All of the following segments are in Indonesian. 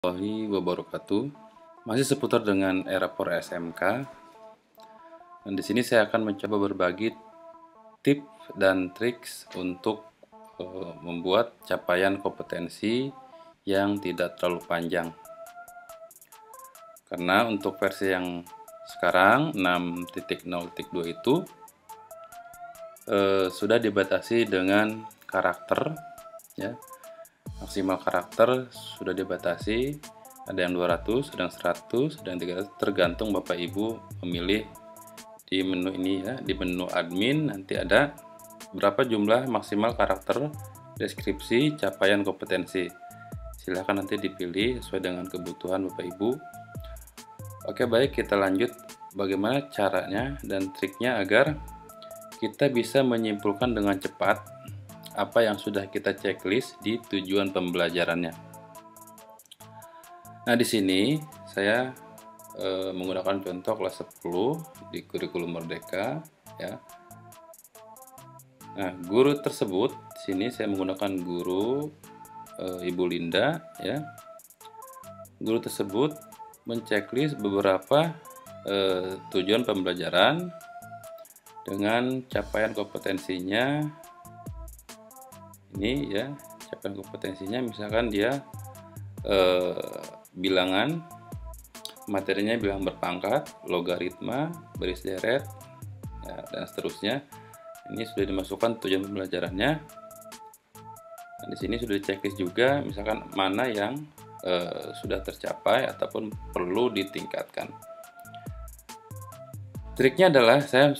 Warahmatullahi wabarakatuh. Masih seputar dengan era por SMK. Dan di sini saya akan mencoba berbagi tips dan triks untuk membuat capaian kompetensi yang tidak terlalu panjang. Karena untuk versi yang sekarang 6.0.2 itu sudah dibatasi dengan karakter, ya. Maksimal karakter sudah dibatasi, ada yang 200, ada yang 100, dan 300, tergantung Bapak Ibu memilih di menu ini, ya. Di menu admin nanti ada berapa jumlah maksimal karakter deskripsi capaian kompetensi. Silahkan nanti dipilih sesuai dengan kebutuhan Bapak Ibu. Oke, baik, kita lanjut bagaimana caranya dan triknya agar kita bisa menyimpulkan dengan cepat apa yang sudah kita checklist di tujuan pembelajarannya. Nah, di sini saya menggunakan contoh kelas 10 di kurikulum Merdeka, ya. Nah, guru tersebut di sini saya menggunakan guru Ibu Linda, ya. Guru tersebut menceklis beberapa tujuan pembelajaran dengan capaian kompetensinya. Ini, ya, capaian kompetensinya misalkan dia bilangan, materinya bilangan berpangkat, logaritma, baris deret, ya, dan seterusnya. Ini sudah dimasukkan tujuan pembelajarannya. Nah, di sini sudah diceklis juga misalkan mana yang sudah tercapai ataupun perlu ditingkatkan. Triknya adalah saya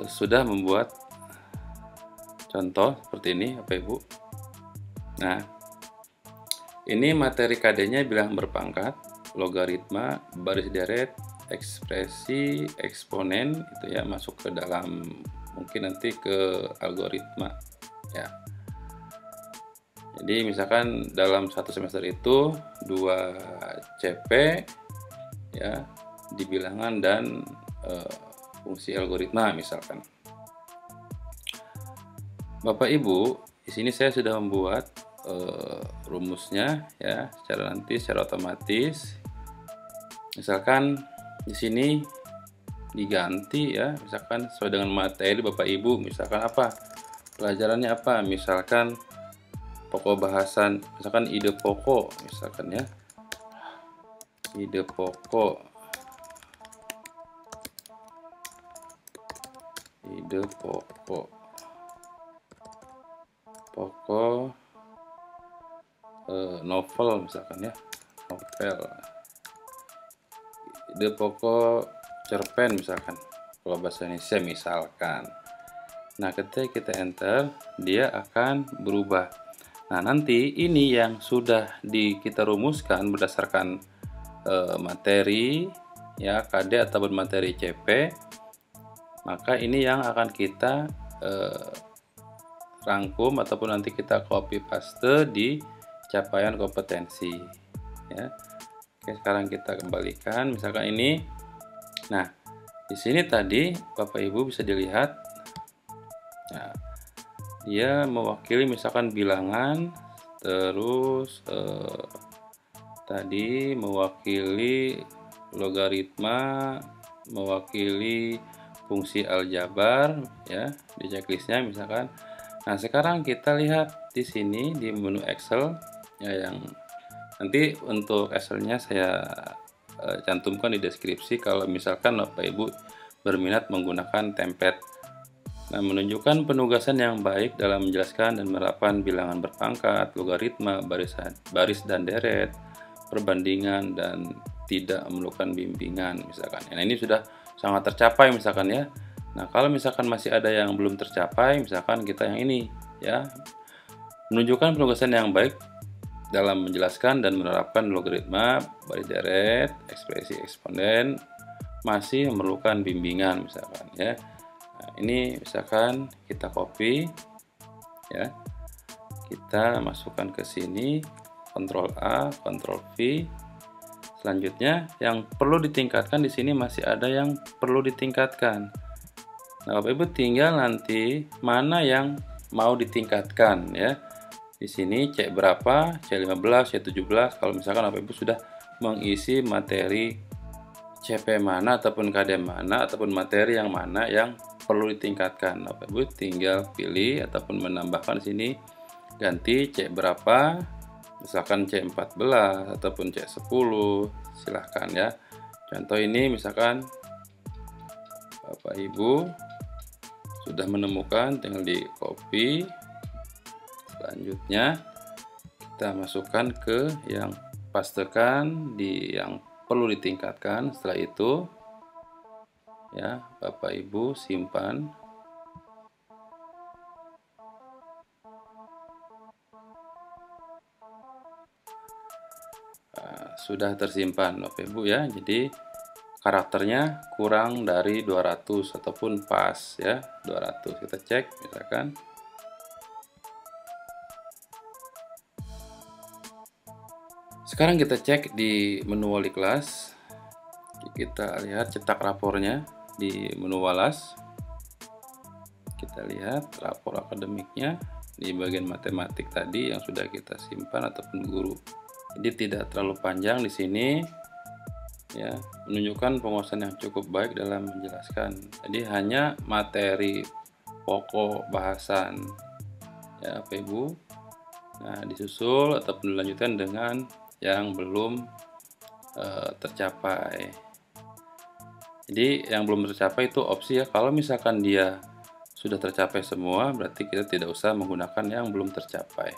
sudah membuat contoh seperti ini, Bapak Ibu. Nah, ini materi KD-nya bilangan berpangkat, logaritma, baris deret, ekspresi, eksponen, itu ya, masuk ke dalam, mungkin nanti ke algoritma, ya. Jadi misalkan dalam satu semester itu 2 CP, ya, di bilangan dan fungsi algoritma misalkan. Bapak Ibu, di sini saya sudah membuat rumusnya, ya, secara otomatis. Misalkan di sini diganti, ya, misalkan sesuai dengan materi Bapak Ibu, misalkan apa? Pelajarannya apa? Misalkan pokok bahasan, misalkan ide pokok, misalkan, ya. Ide pokok. Ide pokok. Pokok novel misalkan, ya, novel. Ide pokok cerpen misalkan, kalau bahasa Indonesia misalkan. Nah, ketika kita enter, dia akan berubah. Nah, nanti ini yang sudah kita rumuskan berdasarkan materi, ya, KD ataupun materi CP, maka ini yang akan kita rangkum ataupun nanti kita copy paste di capaian kompetensi, ya. Oke, sekarang kita kembalikan misalkan ini. Nah, di sini tadi Bapak Ibu bisa dilihat, nah, dia mewakili misalkan bilangan, terus tadi mewakili logaritma, mewakili fungsi aljabar, ya, di checklistnya misalkan. Nah, sekarang kita lihat di sini di menu Excel, ya, yang nanti untuk Excelnya saya cantumkan di deskripsi kalau misalkan Bapak Ibu berminat menggunakan template. Nah, menunjukkan penugasan yang baik dalam menjelaskan dan menerapkan bilangan berpangkat, logaritma, baris dan deret, perbandingan, dan tidak memerlukan bimbingan misalkan. Nah, ini sudah sangat tercapai misalkan, ya. Nah, kalau misalkan masih ada yang belum tercapai, misalkan kita yang ini, ya, menunjukkan penugasan yang baik dalam menjelaskan dan menerapkan logaritma, baris deret, ekspresi eksponen, masih memerlukan bimbingan misalkan, ya. Nah, ini misalkan kita copy, ya, kita masukkan ke sini, Ctrl A, Ctrl V. Selanjutnya yang perlu ditingkatkan di sini masih ada yang perlu ditingkatkan. Nah, Bapak Ibu tinggal nanti mana yang mau ditingkatkan, ya. Di sini cek berapa, C15, C17 kalau misalkan Bapak Ibu sudah mengisi materi CP mana ataupun KD mana ataupun materi yang mana yang perlu ditingkatkan. Bapak Ibu tinggal pilih ataupun menambahkan di sini ganti C berapa, misalkan C14 ataupun C10, silahkan ya. Contoh ini misalkan Bapak Ibu sudah menemukan, tinggal di copy. Selanjutnya kita masukkan ke yang pastekan di yang perlu ditingkatkan. Setelah itu ya Bapak Ibu simpan. Nah, sudah tersimpan Bapak Ibu ya. Jadi karakternya kurang dari 200 ataupun pas ya 200. Kita cek misalkan. Sekarang kita cek di menu wali kelas. Kita lihat cetak rapornya di menu walas. Kita lihat rapor akademiknya di bagian matematik tadi yang sudah kita simpan ataupun guru. Jadi tidak terlalu panjang di sini ya, menunjukkan penguasaan yang cukup baik dalam menjelaskan. Jadi hanya materi pokok bahasan ya Bapak Ibu. Nah, disusul ataupun dilanjutkan dengan yang belum tercapai. Jadi yang belum tercapai itu opsi ya. Kalau misalkan dia sudah tercapai semua, berarti kita tidak usah menggunakan yang belum tercapai.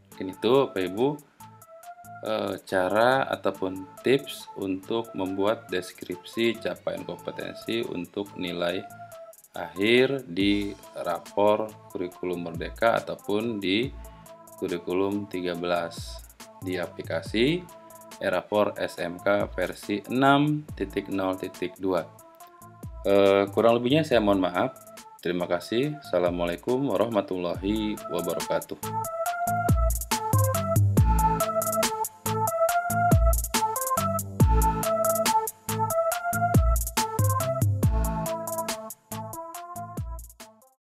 Mungkin itu Bapak Ibu cara ataupun tips untuk membuat deskripsi capaian kompetensi untuk nilai akhir di rapor kurikulum merdeka ataupun di kurikulum 13 di aplikasi e-rapor SMK versi 6.0.2. Kurang lebihnya saya mohon maaf. Terima kasih. Assalamualaikum warahmatullahi wabarakatuh.